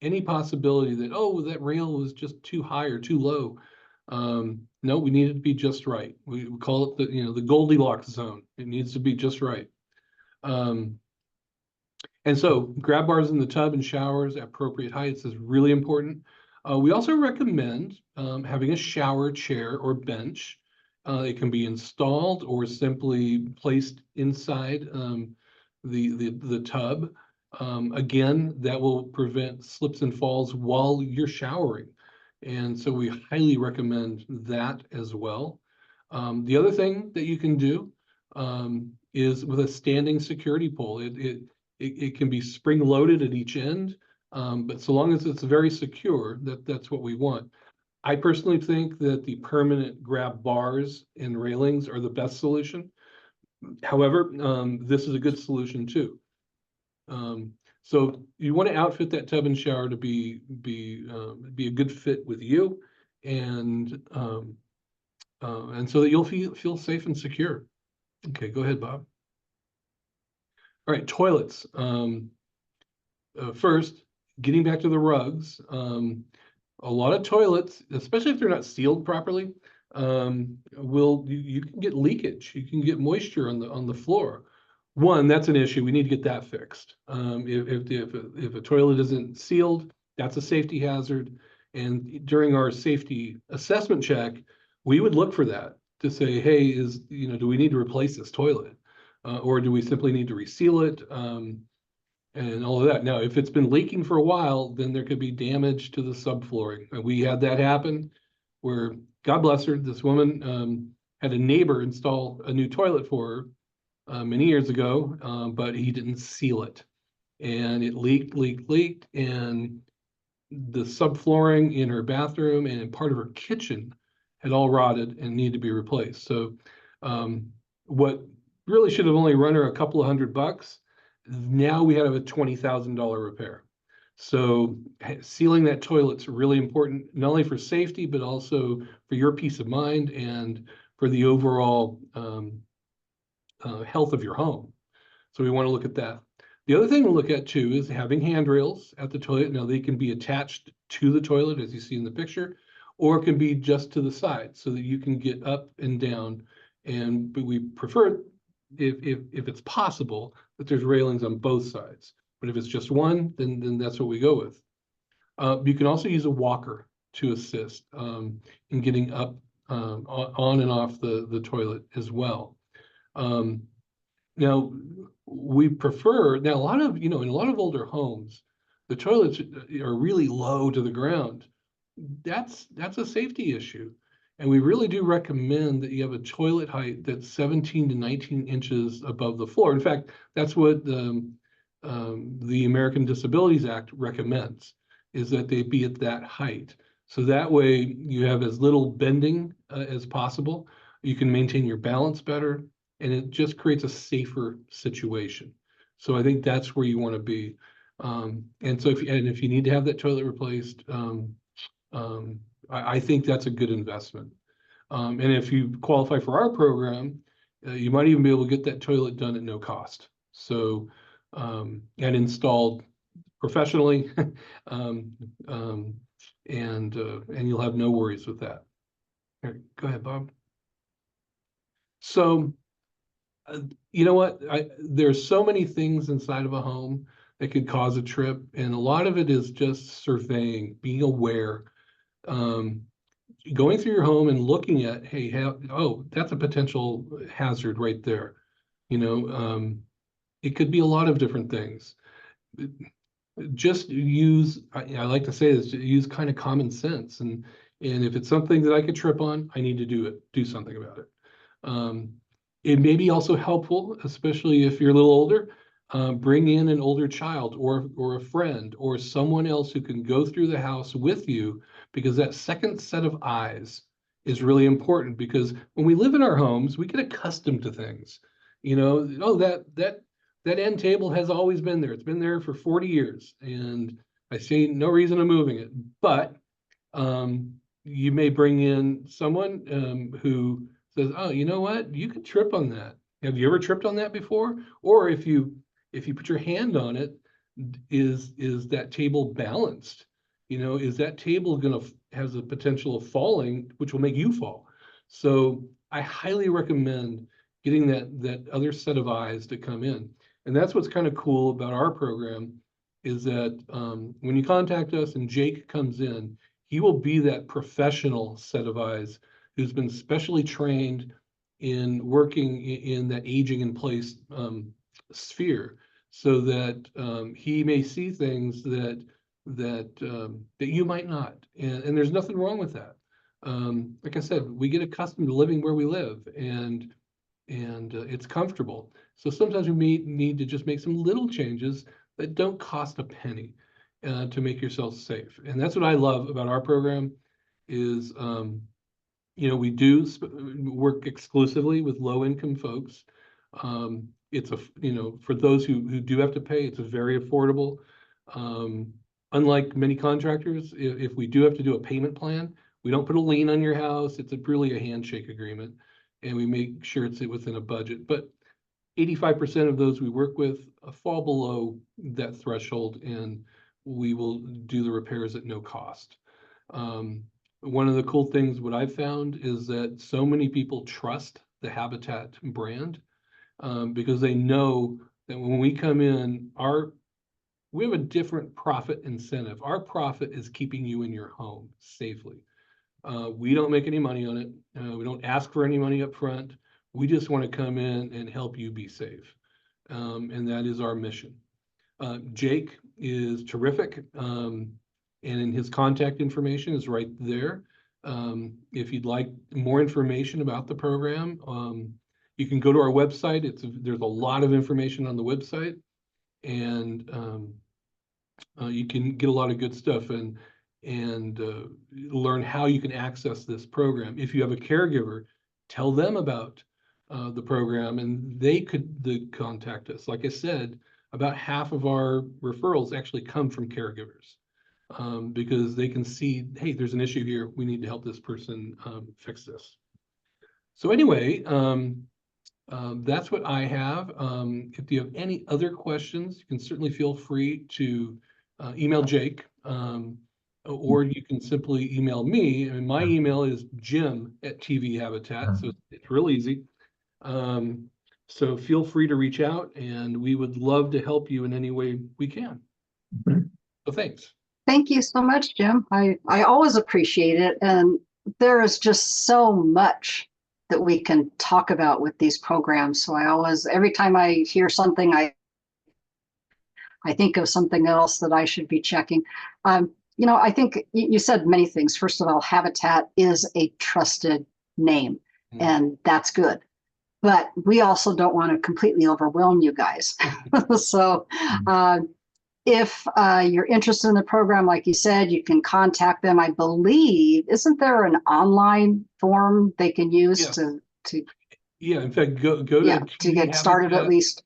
Speaker 2: any possibility that, oh, that rail was just too high or too low. No, we need it to be just right. We call it the Goldilocks zone. It needs to be just right. And so grab bars in the tub and showers at appropriate heights is really important. We also recommend having a shower chair or bench. It can be installed or simply placed inside the tub. Again, that will prevent slips and falls while you're showering. And so we highly recommend that as well. The other thing that you can do is with a standing security pole. It can be spring loaded at each end, but so long as it's very secure, that's what we want. I personally think that the permanent grab bars and railings are the best solution. However, this is a good solution too. So you want to outfit that tub and shower to be a good fit with you, and so that you'll feel safe and secure. Okay, go ahead, Bob. All right, toilets. First, getting back to the rugs, a lot of toilets, especially if they're not sealed properly, you can get leakage. You can get moisture on the floor. One, that's an issue. We need to get that fixed. If a toilet isn't sealed, that's a safety hazard. And during our safety assessment check, we would look for that to say, hey, do we need to replace this toilet? Or do we simply need to reseal it? And all of that. Now, if it's been leaking for a while, then there could be damage to the subflooring. We had that happen. where, God bless her, this woman had a neighbor install a new toilet for her many years ago, but he didn't seal it. And it leaked, and the subflooring in her bathroom and part of her kitchen had all rotted and needed to be replaced. So what really should have only run her a couple of $100, now we have a $20,000 repair. So sealing that toilet's really important, not only for safety, but also for your peace of mind and for the overall health of your home. So we want to look at that. The other thing we'll look at too is having handrails at the toilet. Now they can be attached to the toilet as you see in the picture, or it can be just to the side so that you can get up and down. But we prefer, if it's possible, that there's railings on both sides. But if it's just one, then that's what we go with. You can also use a walker to assist in getting up on and off the toilet as well. Now, we prefer, now a lot of, in a lot of older homes, the toilets are really low to the ground. That's a safety issue. And we really do recommend that you have a toilet height that's 17 to 19 inches above the floor. In fact, that's what the American Disabilities Act recommends, is that they be at that height. So that way you have as little bending as possible. You can maintain your balance better, and it just creates a safer situation. So I think that's where you want to be. And so if you need to have that toilet replaced, I think that's a good investment. And if you qualify for our program, you might even be able to get that toilet done at no cost. So, and installed professionally, and you'll have no worries with that. Here, go ahead, Bob. So, you know what? There's so many things inside of a home that could cause a trip, and a lot of it is just surveying, being aware, going through your home and looking at, hey, oh, that's a potential hazard right there. It could be a lot of different things. Just use, I like to say this, use kind of common sense, and if it's something that I could trip on, I need to do something about it. It may be also helpful, especially if you're a little older, bring in an older child or a friend or someone else who can go through the house with you, because that second set of eyes is really important. Because when we live in our homes, we get accustomed to things. Oh, that end table has always been there. It's been there for 40 years, and I see no reason of moving it. But you may bring in someone who says, oh, you know what? You could trip on that. Have you ever tripped on that before? Or if you put your hand on it, is that table balanced? Is that table has a potential of falling, which will make you fall? So I highly recommend getting that other set of eyes to come in. And that's what's kind of cool about our program, is that when you contact us and Jake comes in, he will be that professional set of eyes who's been specially trained in working in that aging in place sphere, so that he may see things that you might not. And there's nothing wrong with that. Like I said, we get accustomed to living where we live, and it's comfortable. So sometimes we may need to just make some little changes that don't cost a penny to make yourself safe. And that's what I love about our program is, we do work exclusively with low-income folks. It's for those who do have to pay, it's very affordable. Unlike many contractors, if we do have to do a payment plan, we don't put a lien on your house. It's really a handshake agreement, and we make sure it's within a budget. But 85% of those we work with fall below that threshold, and we will do the repairs at no cost. One of the cool things, what I've found, is that so many people trust the Habitat brand because they know that when we come in, we have a different profit incentive. Our profit is keeping you in your home safely. We don't make any money on it. We don't ask for any money up front. We just want to come in and help you be safe. And that is our mission. Jake is terrific. And his contact information is right there. If you'd like more information about the program, you can go to our website. There's a lot of information on the website, and you can get a lot of good stuff and learn how you can access this program. If you have a caregiver, tell them about the program, and they could contact us. Like I said, about half of our referrals actually come from caregivers, because they can see, hey, there's an issue here. We need to help this person fix this. So anyway, that's what I have. If you have any other questions, you can certainly feel free to email Jake, or you can simply email me. And my email is jim@TV Habitat, so it's real easy. So feel free to reach out, and we would love to help you in any way we can. So thanks.
Speaker 1: Thank you so much, Jim. I always appreciate it. And there is just so much that we can talk about with these programs. So every time I hear something, I think of something else that I should be checking. I think you said many things. First of all, Habitat is a trusted name, and that's good. But we also don't want to completely overwhelm you guys. So if you're interested in the program, like you said, you can contact them. I believe, isn't there an online form they can use to
Speaker 2: Yeah, in fact, go
Speaker 1: to get started at least.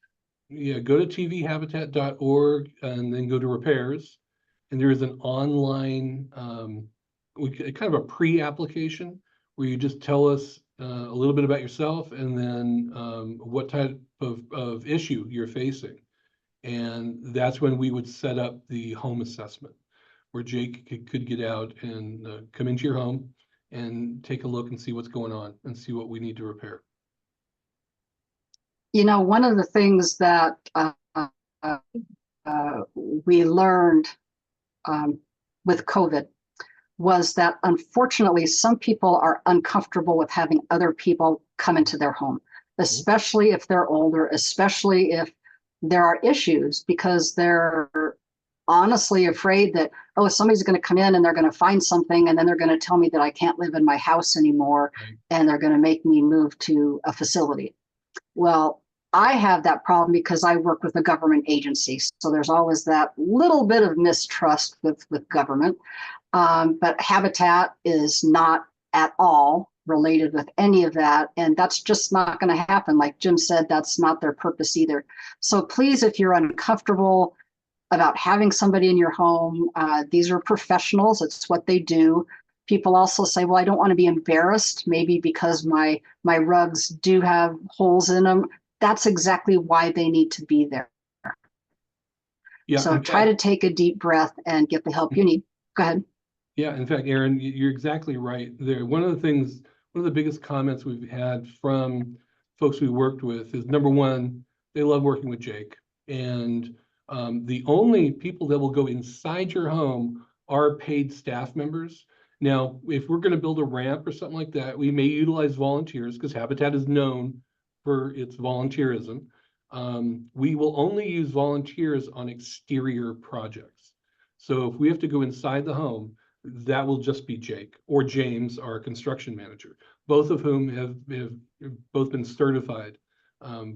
Speaker 2: Yeah, go to tvhabitat.org and then go to repairs. And there is an online, kind of a pre-application where you just tell us a little bit about yourself and then what type of issue you're facing. And that's when we would set up the home assessment, where Jake could get out and come into your home and take a look and see what's going on and see what we need to repair.
Speaker 1: One of the things that we learned with COVID was that unfortunately some people are uncomfortable with having other people come into their home, especially if they're older, especially if there are issues, because they're honestly afraid that, oh, somebody's going to come in and they're going to find something, and then they're going to tell me that I can't live in my house anymore, and they're going to make me move to a facility. Well, I have that problem because I work with a government agency. So there's always that little bit of mistrust with government. But Habitat is not at all related with any of that. And that's just not going to happen. Like Jim said, that's not their purpose either. So please, if you're uncomfortable about having somebody in your home, these are professionals. It's what they do. People also say, well, I don't want to be embarrassed, maybe because my rugs do have holes in them. That's exactly why they need to be there. Yeah, so try to take a deep breath and get the help you need. Go ahead.
Speaker 2: Yeah, in fact, Aaron, you're exactly right there. One of the biggest comments we've had from folks we worked with is, number one, they love working with Jake. And the only people that will go inside your home are paid staff members. Now, if we're going to build a ramp or something like that, we may utilize volunteers, because Habitat is known for its volunteerism. We will only use volunteers on exterior projects. So if we have to go inside the home, that will just be Jake or James, our construction manager, both of whom have both been certified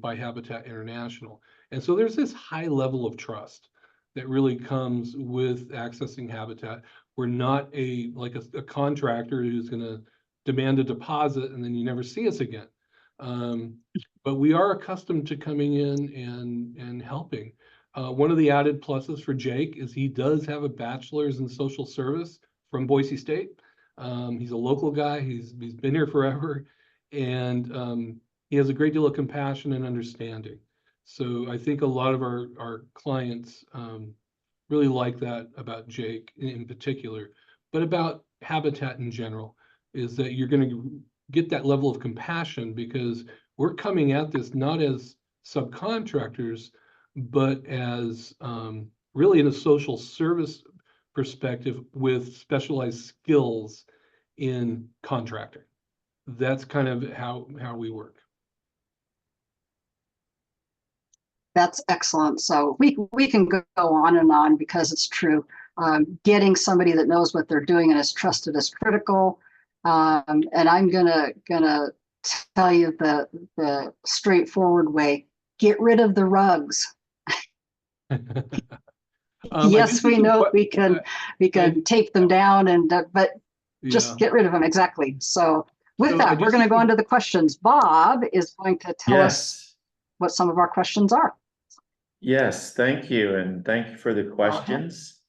Speaker 2: by Habitat International. And so there's this high level of trust that really comes with accessing Habitat. We're not like a contractor who's going to demand a deposit and then you never see us again. But we are accustomed to coming in and helping. One of the added pluses for Jake is he does have a bachelor's in social service from Boise State. He's a local guy. He's been here forever, and he has a great deal of compassion and understanding. So I think a lot of our clients really like that about Jake in particular, but about Habitat in general, is that you're going to get that level of compassion because we're coming at this not as subcontractors, but as really in a social service perspective with specialized skills in contracting. That's kind of how we work.
Speaker 1: That's excellent. So we can go on and on because it's true. Getting somebody that knows what they're doing and is trusted is critical. And I'm gonna tell you the straightforward way. Get rid of the rugs.
Speaker 2: I do
Speaker 1: Yes,
Speaker 2: see
Speaker 1: we
Speaker 2: some
Speaker 1: know
Speaker 2: que-
Speaker 1: we can tape them down and but
Speaker 2: yeah.
Speaker 1: just get rid of them. Exactly. So with
Speaker 2: So I
Speaker 1: that,
Speaker 2: do
Speaker 1: we're going
Speaker 2: see
Speaker 1: to go
Speaker 2: some,
Speaker 1: into the questions. Bob is going to tell us
Speaker 3: Yes,
Speaker 1: what some of our questions are.
Speaker 3: yes, thank you, and thank you for the questions.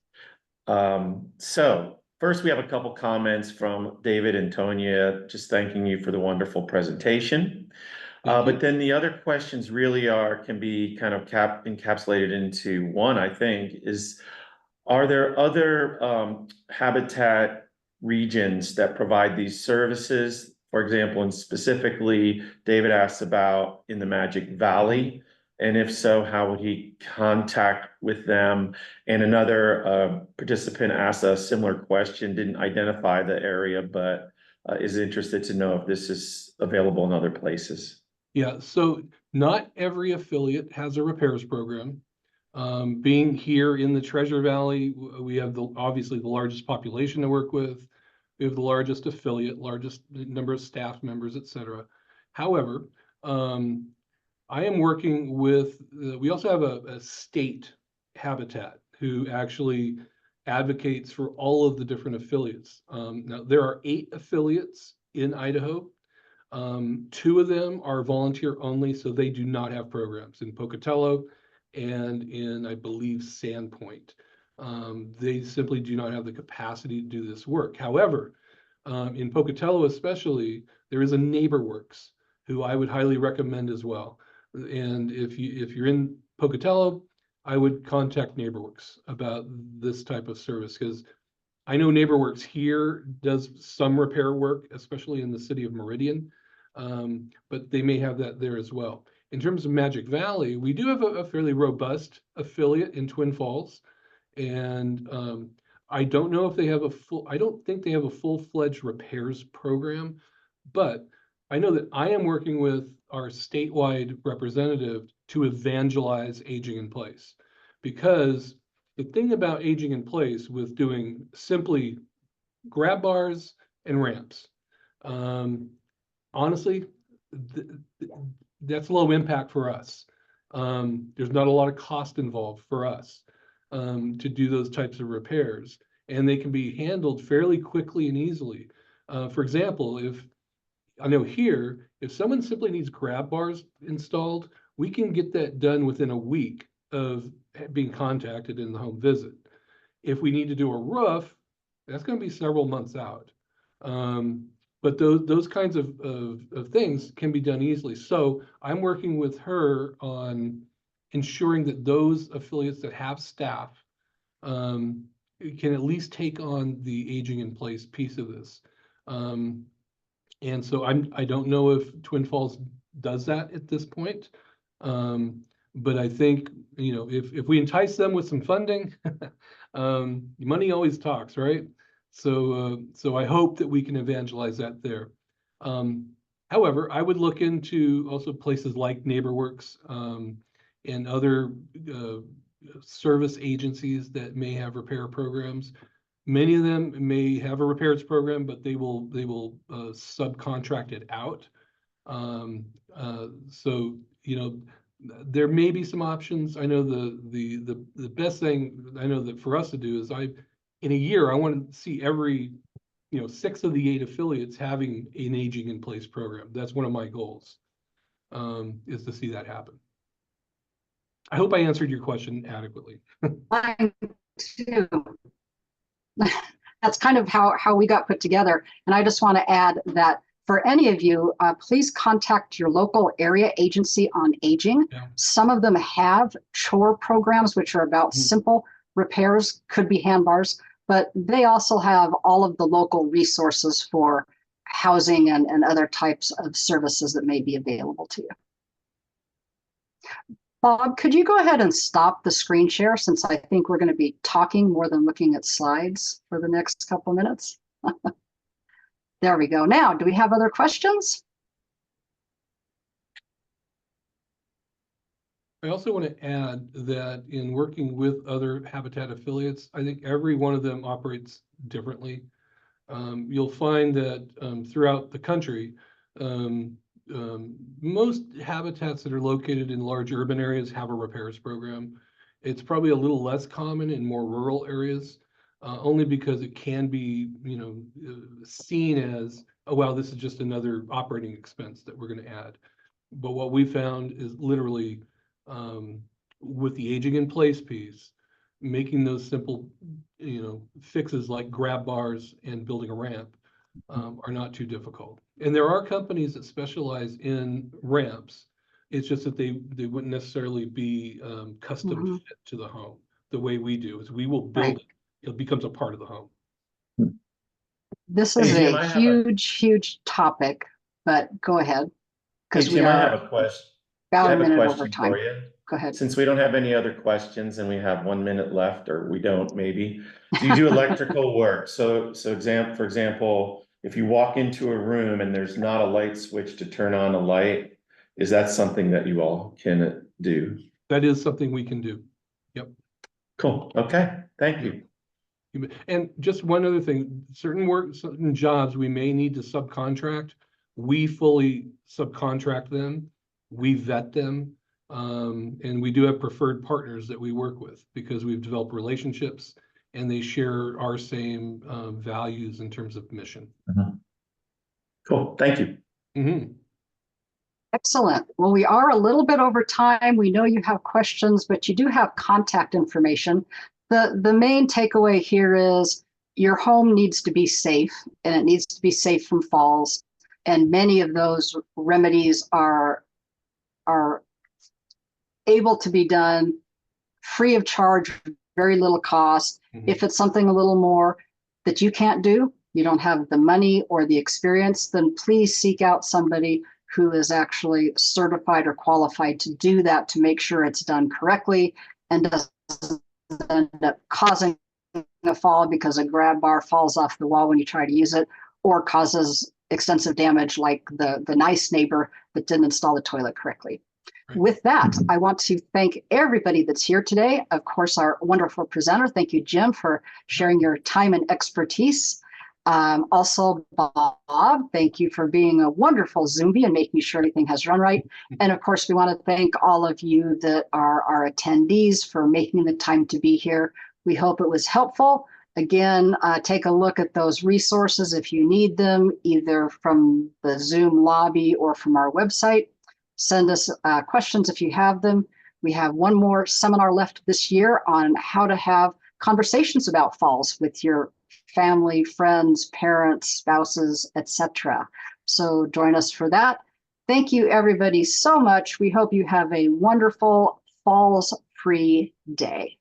Speaker 3: So first we have a couple comments from David and Tonya, just thanking you for the wonderful presentation.
Speaker 2: Thank you.
Speaker 3: But then the other questions really can be kind of encapsulated into one, I think, is are there other habitat regions that provide these services? For example, and specifically, David asked about in the Magic Valley. And if so, how would he contact with them? And another participant asked a similar question, didn't identify the area, but is interested to know if this is available in other places.
Speaker 2: Yeah, so not every affiliate has a repairs program. Being here in the Treasure Valley, we have obviously the largest population to work with. We have the largest affiliate, largest number of staff members, et cetera. However, I am working with, we also have a state habitat who actually advocates for all of the different affiliates. Now, there are 8 affiliates in Idaho. 2 of them are volunteer only, so they do not have programs in Pocatello and in, I believe, Sandpoint. They simply do not have the capacity to do this work. However, in Pocatello especially, there is a NeighborWorks who I would highly recommend as well. And if you're in Pocatello, I would contact NeighborWorks about this type of service, because I know NeighborWorks here does some repair work, especially in the city of Meridian, but they may have that there as well. In terms of Magic Valley, we do have a fairly robust affiliate in Twin Falls, and I don't know if they have I don't think they have a full-fledged repairs program, but I know that I am working with our statewide representative to evangelize aging in place, because the thing about aging in place with doing simply grab bars and ramps, honestly, that's low impact for us. There's not a lot of cost involved for us to do those types of repairs, and they can be handled fairly quickly and easily. For example, I know here, if someone simply needs grab bars installed, we can get that done within a week of being contacted in the home visit. If we need to do a roof, that's going to be several months out. But those kinds of things can be done easily. So I'm working with her on ensuring that those affiliates that have staff can at least take on the aging in place piece of this. And so I don't know if Twin Falls does that at this point. But I think, if we entice them with some funding, money always talks, right? So I hope that we can evangelize that there. However, I would look into also places like NeighborWorks and other service agencies that may have repair programs. Many of them may have a repairs program, but they will subcontract it out. So there may be some options. I know the best thing I know that for us to do is in a year I want to see every 6 of the 8 affiliates having an aging in place program. That's one of my goals, is to see that happen. I hope I answered your question adequately.
Speaker 1: Mine too. That's kind of how we got put together. And I just want to add that for any of you, please contact your local area agency on aging.
Speaker 2: Yeah.
Speaker 1: Some of them have chore programs, which are about simple repairs, could be handbars, but they also have all of the local resources for housing and other types of services that may be available to you. Bob, could you go ahead and stop the screen share, since I think we're going to be talking more than looking at slides for the next couple of minutes? There we go. Now, do we have other questions?
Speaker 2: I also want to add that in working with other Habitat affiliates, I think every one of them operates differently. You'll find that throughout the country, most habitats that are located in large urban areas have a repairs program. It's probably a little less common in more rural areas, only because it can be, seen as, oh, wow, this is just another operating expense that we're going to add. But what we found is literally, with the aging in place piece, making those simple, fixes like grab bars and building a ramp are not too difficult. And there are companies that specialize in ramps. It's just that they wouldn't necessarily be custom fit to the home. The way we do is we will build it. It becomes a part of the home.
Speaker 1: This
Speaker 3: Hey,
Speaker 1: is
Speaker 3: Jim,
Speaker 1: a huge topic, but go ahead.
Speaker 3: Hey,
Speaker 1: Because we
Speaker 3: Jim, I have
Speaker 1: are
Speaker 3: a question.
Speaker 1: about
Speaker 3: I
Speaker 1: a
Speaker 3: have a
Speaker 1: minute over
Speaker 3: question
Speaker 1: time.
Speaker 3: for you.
Speaker 1: Go ahead.
Speaker 3: Since we don't have any other questions and we have 1 minute left, or we don't, maybe, do you do electrical work? So for example, if you walk into a room and there's not a light switch to turn on a light, is that something that you all can do?
Speaker 2: That is something we can do. Yep.
Speaker 3: Cool. Okay. Thank you.
Speaker 2: And just one other thing, certain jobs we may need to subcontract. We fully subcontract them. We vet them. And we do have preferred partners that we work with because we've developed relationships and they share our same values in terms of mission.
Speaker 3: Cool. Thank you.
Speaker 1: Excellent. Well, we are a little bit over time. We know you have questions, but you do have contact information. The main takeaway here is your home needs to be safe, and it needs to be safe from falls. And many of those remedies are able to be done free of charge, very little cost. If it's something a little more that you can't do, you don't have the money or the experience, then please seek out somebody who is actually certified or qualified to do that, to make sure it's done correctly and doesn't end up causing a fall because a grab bar falls off the wall when you try to use it, or causes extensive damage like the nice neighbor that didn't install the toilet correctly. Right. With that, I want to thank everybody that's here today. Of course, our wonderful presenter. Thank you, Jim, for sharing your time and expertise. Also, Bob, thank you for being a wonderful Zombie and making sure everything has run right. And of course, we want to thank all of you that are our attendees for making the time to be here. We hope it was helpful. Again, take a look at those resources if you need them, either from the Zoom lobby or from our website. Send us questions if you have them. We have one more seminar left this year on how to have conversations about falls with your family, friends, parents, spouses, etc. So join us for that. Thank you, everybody, so much. We hope you have a wonderful falls-free day.